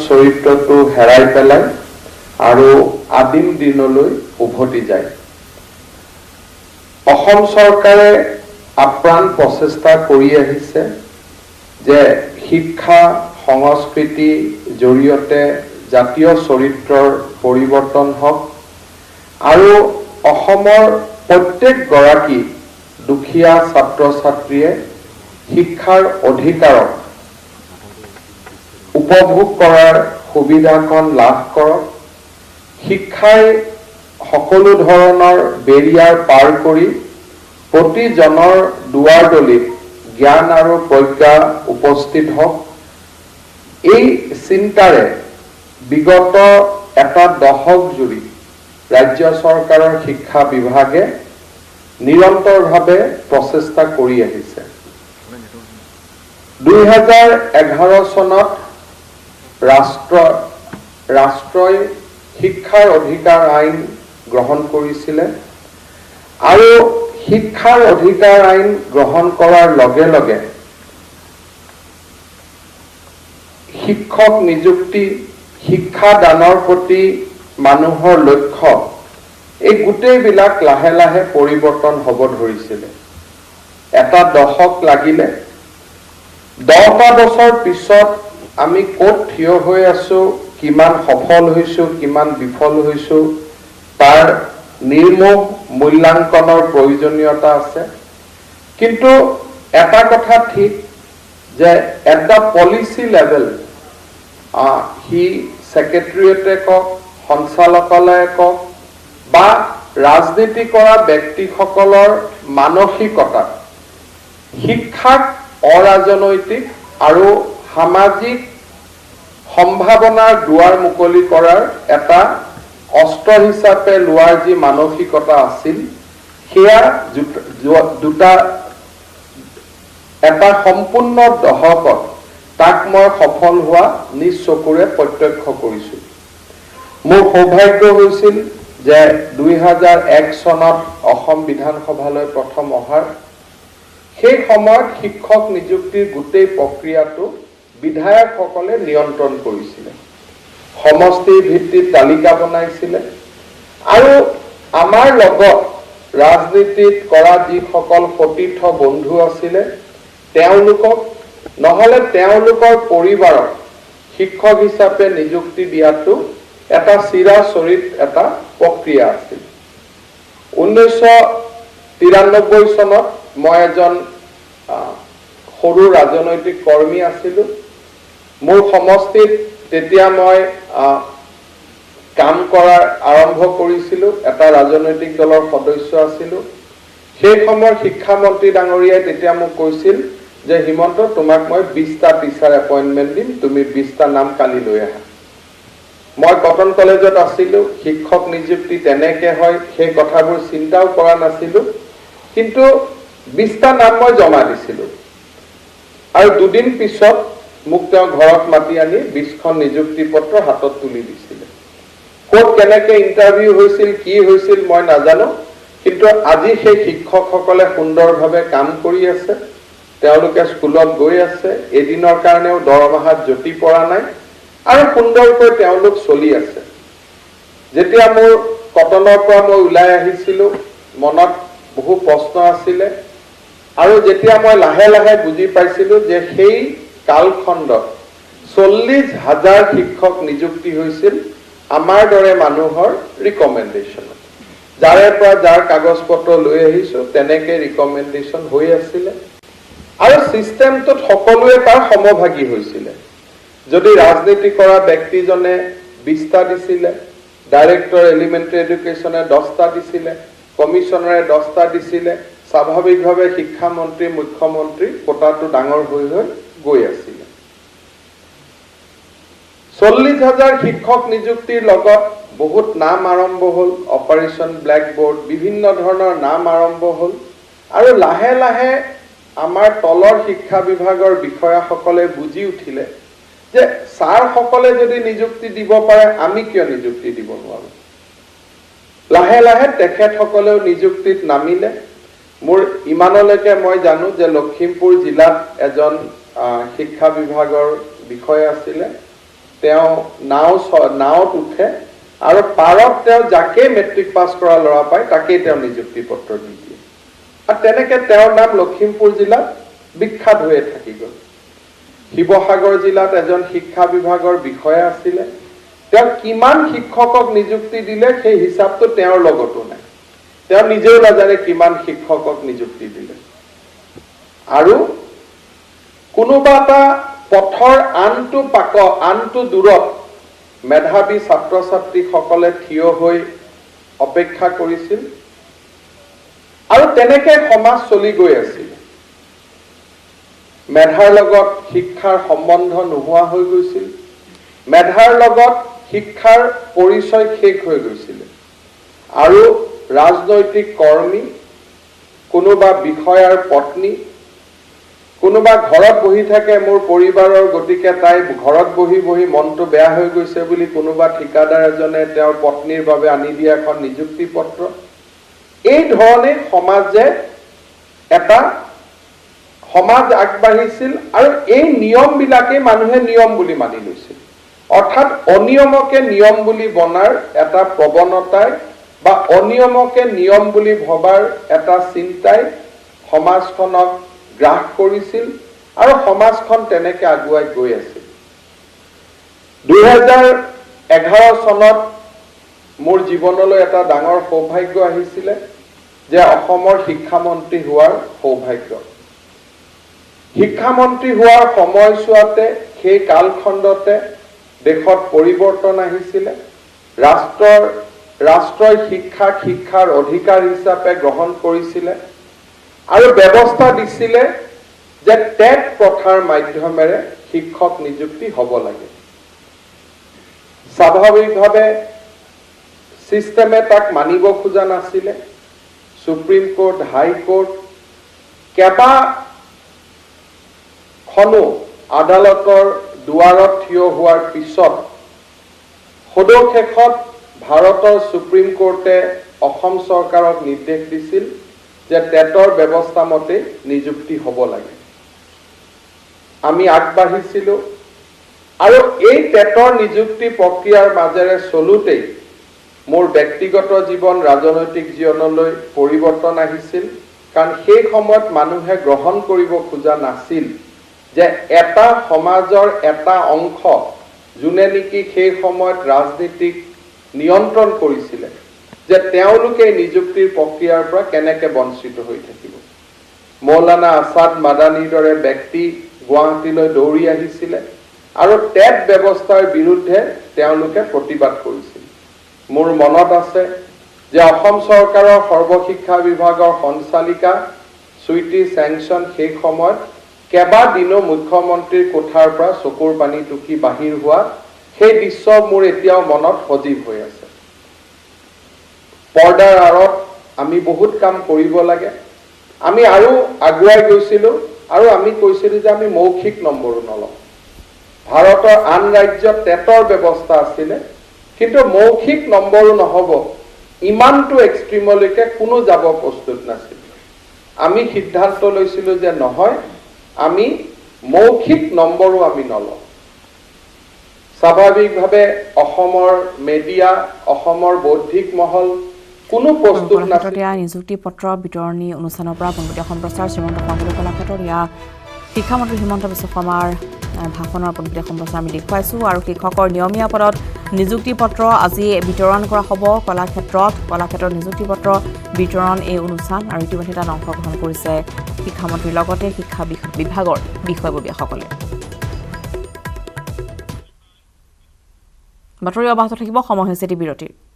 চৰিত্ৰটো হেৰাই পেলাই আৰু আদিম দিনলৈ উভতি যায়। অসম চৰকাৰে আপ্ৰাণ প্ৰচেষ্টা কৰি আহিছে যে শিক্ষা সংস্কৃতি জৰিয়তে জাতীয় চৰিত্ৰৰ পৰিৱৰ্তন হওক আৰু অসমৰ প্ৰত্যেকগৰাকী দুখীয়া ছাত্ৰ ছাত্ৰীয়ে শিক্ষাৰ অধিকাৰক উপভোগ কৰাৰ সুবিধাখন লাভ কৰক। শিক্ষাই সকলো ধৰণৰ বেৰিয়াৰ পাৰ কৰি প্ৰতিজনৰ দুৱাৰদলিত জ্ঞান আৰু প্ৰজ্ঞা উপস্থিত হওক। এই চিন্তাৰে বিগত এটা দশক জুৰি ৰাজ্য চৰকাৰৰ শিক্ষা বিভাগে নিৰন্তৰভাৱে প্ৰচেষ্টা কৰি আহিছে। 2011 চনত ৰাষ্ট্ৰই শিক্ষাৰ অধিকাৰ আইন গ্ৰহণ কৰিছিলে আৰু শিক্ষাৰ অধিকাৰ আইন গ্ৰহণ কৰাৰ লগে লগে শিক্ষক নিযুক্তি শিক্ষা দানৰ প্ৰতি মানুহৰ লক্ষ্য এই গোটেইবিলাক লাহে লাহে পৰিৱৰ্তন হ'ব ধৰিছিলে। এটা দশক লাগিলে। 10টা বছৰ পিছত আমি ক'ত থিয় হৈ আছো, কিমান সফল হৈছো, কিমান বিফল হৈছো তাৰ নিৰ্মোহ মূল্যাংকনৰ প্ৰয়োজনীয়তা আছে। কিন্তু এটা কথা ঠিক যে এট দ্য পলিচি লেভেল সি সেক্ৰেটাৰিয়েটে কওক, সঞ্চালকালয়ে কওক বা ৰাজনীতি কৰা ব্যক্তিসকলৰ মানসিকতা শিক্ষাক অৰাজনৈতিক আৰু সামাজিক সম্ভাৱনাৰ দুৱাৰ মুকলি কৰাৰ এটা অস্ত্ৰ হিচাপে লোৱাৰ যি মানসিকতা আছিল সেয়া এটা সম্পূৰ্ণ দশকত তাক মই সফল হোৱা নিজ চকুৰে প্ৰত্যক্ষ কৰিছো। মোৰ সৌভাগ্য হৈছিল যে 2001 চনত অসম বিধানসভালৈ প্ৰথম অহাৰ সেই সময়ত শিক্ষক নিযুক্তিৰ গোটেই প্ৰক্ৰিয়াটো বিধায়কসকলে নিয়ন্ত্ৰণ কৰিছিলে। সমষ্টিৰ ভিত্তিত তালিকা বনাইছিলে আৰু আমাৰ লগত ৰাজনীতিত কৰা যিসকল সতীৰ্থ বন্ধু আছিলে তেওঁলোকক নহলে তেওঁলোকৰ পৰিবাৰক শিক্ষক হিচাপে নিযুক্তি দিয়াটো এটা চিৰাচৰিত এটা প্ৰক্ৰিয়া আছিল। 1993 চনত মই এজন সৰু ৰাজনৈতিক কৰ্মী আছিলো। মোৰ সমষ্টিত তেতিয়া মই কাম কৰাৰ আৰম্ভ কৰিছিলো। এটা ৰাজনৈতিক দলৰ সদস্য আছিলো। সেই সময়ৰ শিক্ষামন্ত্ৰী ডাঙৰীয়াই তেতিয়া মোক কৈছিল যে হিমন্ত তোমাক মই 20টা টিচাৰ এপইণ্টমেণ্ট দিম, তুমি 20টা নাম কালি লৈ আহা। মই কটন কলেজত আছিলো। শিক্ষক নিযুক্তি তেনেকে হয় সেই কথাবোৰ চিন্তাও কৰা নাছিলো। কিন্তু 20টা নাম মই জমা দিছিলো আৰু দুদিন পিছত মোক তেওঁ ঘৰত মাতি আনি 20খন নিযুক্তি পত্ৰ হাতত তুলি দিছিলে। ক'ত কেনেকে ইণ্টাৰভিউ হৈছিল কি হৈছিল মই নাজানো, কিন্তু আজি সেই শিক্ষকসকলে সুন্দৰভাৱে কাম কৰি আছে। তেওঁলোকে স্কুলত গৈ আছে, এদিনৰ কাৰণেও দৰমহাত জটি পৰা নাই আৰু সুন্দৰকৈ তেওঁলোক চলি আছে। যেতিয়া মোৰ কটনৰ পৰা মই ওলাই আহিছিলো মনত বহু প্ৰশ্ন আছিলে আৰু যেতিয়া মই লাহে লাহে বুজি পাইছিলো যে সেই কালখণ্ডত 40,000 শিক্ষক নিযুক্তি হৈছিল আমাৰ দৰে মানুহৰ ৰিকমেণ্ডেশ্যনত। যাৰে পৰা যাৰ কাগজ পত্ৰ লৈ আহিছো তেনেকে ৰিকমেণ্ডেশ্যন হৈ আছিলে আৰু চিষ্টেমটোত সকলোৱে তাৰ সমভাগী হৈছিলে। যদি ৰাজনীতি কৰা ব্যক্তিজনে 20টা দিছিলে, ডাইৰেক্টৰ এলিমেণ্টাৰী এডুকেশ্যনে 10টা দিছিলে, কমিশনাৰে 10টা দিছিলে, স্বাভাৱিকভাৱে শিক্ষামন্ত্ৰী মুখ্যমন্ত্ৰী কোটাটো ডাঙৰ হৈ হৈ গৈ আছিলে। 40,000 শিক্ষক নিযুক্তিৰ লগত বহুত নাম আৰম্ভ হ'ল। অপাৰেশ্যন ব্লেকবোৰ্ড বিভিন্ন ধৰণৰ নাম আৰম্ভ হ'ল আৰু লাহে লাহে আমাৰ তলৰ শিক্ষা বিভাগৰ বিষয়াসকলে বুজি উঠিলে যে ছাৰসকলে যদি নিযুক্তি দিব পাৰে আমি কিয় নিযুক্তি দিব নোৱাৰো। লাহে লাহে তেখেতসকলেও নিযুক্তিত নামিলে। মোৰ ইমানলৈকে মই জানো যে লখিমপুৰ জিলাত এজন শিক্ষা বিভাগৰ বিষয়া আছিলে তেওঁ নাওত উঠে আৰু পাৰত তেওঁ যাকে মেট্ৰিক পাছ কৰা ল'ৰা পায় তাকেই তেওঁ নিযুক্তি পত্ৰ দি দিয়ে আৰু তেনেকৈ তেওঁৰ নাম লখিমপুৰ জিলাত বিখ্যাত হৈয়ে থাকি গ'ল শিৱসাগৰ জিলাত এজন শিক্ষা বিভাগৰ বিষয়া আছিলে তেওঁ কিমান শিক্ষকক নিযুক্তি দিলে সেই হিচাপটো তেওঁৰ লগতো নাই তেওঁ নিজেও নাজানে কিমান শিক্ষকক নিযুক্তি দিলে আৰু কোনোবা এটা পথৰ আনটো দূৰত মেধাৱী ছাত্ৰ ছাত্ৰীসকলে থিয় হৈ অপেক্ষা কৰিছিল আৰু তেনেকৈ সমাজ চলি গৈ আছিল মেধাৰ লগত শিক্ষাৰ সম্বন্ধ নোহোৱা হৈ গৈছিল মেধাৰ লগত শিক্ষাৰ পৰিচয় শেষ হৈ গৈছিল আৰু ৰাজনৈতিক কৰ্মী কোনোবা বিষয়াৰ পত্নী কোনোবা ঘৰত বহি থাকে মোৰ পৰিবাৰৰ গতিকে তাই ঘৰত বহি বহি মনটো বেয়া হৈ গৈছে বুলি কোনোবা ঠিকাদাৰ এজনে তেওঁৰ পত্নীৰ বাবে আনি দিয়া এখন নিযুক্তি পত্ৰ এই ধৰণে সমাজে এটা সমাজ আগবাঢ়িছিল আৰু এই নিয়মবিলাকে মানুহে নিয়ম বুলি মানি লৈছিল অৰ্থাৎ অনিয়মকে নিয়ম বুলি বনাৰ এটা প্ৰৱণতাই বা অনিয়মকে নিয়ম বুলি ভবাৰ এটা চিন্তাই সমাজখনক গ্ৰাস কৰিছিল আৰু সমাজখন তেনেকৈ আগুৱাই গৈ আছিল 2011 চনত মোৰ জীৱনলৈ এটা ডাঙৰ সৌভাগ্য আহিছিলে যে অসমৰ শিক্ষামন্ত্ৰী হোৱাৰ সৌভাগ্য শিক্ষামন্ত্ৰী হোৱাৰ সময়ছোৱাতে সেই কালখণ্ডতে দেশত পৰিৱৰ্তন আহিছিলে ৰাষ্ট্ৰই শিক্ষাৰ অধিকাৰ হিচাপে গ্ৰহণ কৰিছিলে আৰু ব্যৱস্থা দিছিলে যে টেট প্ৰথাৰ মাধ্যমেৰে শিক্ষক নিযুক্তি হ'ব লাগে স্বাভাৱিকভাৱে সিস্টেমে তাক মানিব খোজা নাছিলে সুপ্ৰিম কোৰ্ট হাই কোৰ্ট কেইবাখনো আদালতৰ দুৱাৰত থিয় হোৱাৰ পিছত সদশেষত ভাৰতৰ সুপ্ৰিম কোৰ্টে অসম চৰকাৰক নিৰ্দেশ দিছিল যে টেটৰ ব্যৱস্থা মতে নিযুক্তি হ'ব লাগে আমি আগবাঢ়িছিলো আৰু এই টেটৰ নিযুক্তি প্ৰক্ৰিয়াৰ মাজেৰে চলুতেই মোৰ ব্যক্তিগত জীৱন ৰাজনৈতিক জীৱনলৈ পৰিৱৰ্তন আহিছিল কাৰণ সেই সময়ত মানুহে গ্ৰহণ কৰিব খোজা নাছিল যে এটা সমাজৰ এটা অংশ যোনে নেকি সেই সময়ত ৰাজনীতিক নিয়ন্ত্ৰণ কৰিছিলে যে তেওঁলোকে নিযুক্তিৰ প্ৰক্ৰিয়াৰ পৰা কেনেকৈ বঞ্চিত হৈ থাকিব মৌলানা আছাদ মাদানীৰ দৰে ব্যক্তি গুৱাহাটীলৈ দৌৰি আহিছিলে আৰু টেট ব্যৱস্থাৰ বিৰুদ্ধে তেওঁলোকে প্ৰতিবাদ কৰিছিল মোৰ মনত আছে যে অসম চৰকাৰৰ সৰ্বশিক্ষা বিভাগৰ সঞ্চালিকা সুইটি চেংচন সেই সময়ত কেইবাদিনো মুখ্যমন্ত্ৰীৰ কোঠাৰ পৰা চকুৰ পানী টুকি বাহিৰ হোৱা সেই দৃশ্য মোৰ এতিয়াও মনত সজীৱ হৈ আছে পৰ্দাৰ আঁৰত আমি বহুত কাম কৰিব লাগে আমি আৰু আগুৱাই গৈছিলো আৰু আমি কৈছিলো যে আমি মৌখিক নম্বৰো নলওঁ ভাৰতৰ আন ৰাজ্যত টেটৰ ব্যৱস্থা আছিলে কিন্তু মৌখিক নম্বৰো নহব ইমানটো এক্সট্ৰিমলৈকে কোনো যাব প্ৰস্তুত নাছিল আমি সিদ্ধান্ত লৈছিলো যে নহয় আমি মৌখিক নম্বৰো আমি নলওঁ স্বাভাৱিকভাৱে অসমৰ মিডিয়া অসমৰ বৌদ্ধিক মহল কোনো প্ৰস্তুত নাছিল নিযুক্তি পত্ৰ বিতৰণী অনুষ্ঠানৰ পৰা পোনপটীয়া সম্প্ৰচাৰ শ্ৰীমন্ত সংগীত কলাক্ষেত্ৰত শিক্ষামন্ত্ৰী হিমন্ত বিশ্ব শৰ্মাৰ ভাষণৰ পোনপটীয়া সম্প্ৰচাৰ আমি দেখুৱাইছোঁ আৰু শিক্ষকৰ নিয়মীয়া পদত নিযুক্তি পত্ৰ আজি বিতৰণ কৰা হ'ব কলাক্ষেত্ৰত নিযুক্তি পত্ৰ বিতৰণ এই অনুষ্ঠান আৰু ইতিমধ্যে তাত অংশগ্ৰহণ কৰিছে শিক্ষামন্ত্ৰীৰ লগতে শিক্ষা বিভাগৰ বিষয়ববীয়াসকলে বাতৰি অব্যাহত থাকিব সময় হৈছে বিৰতিৰ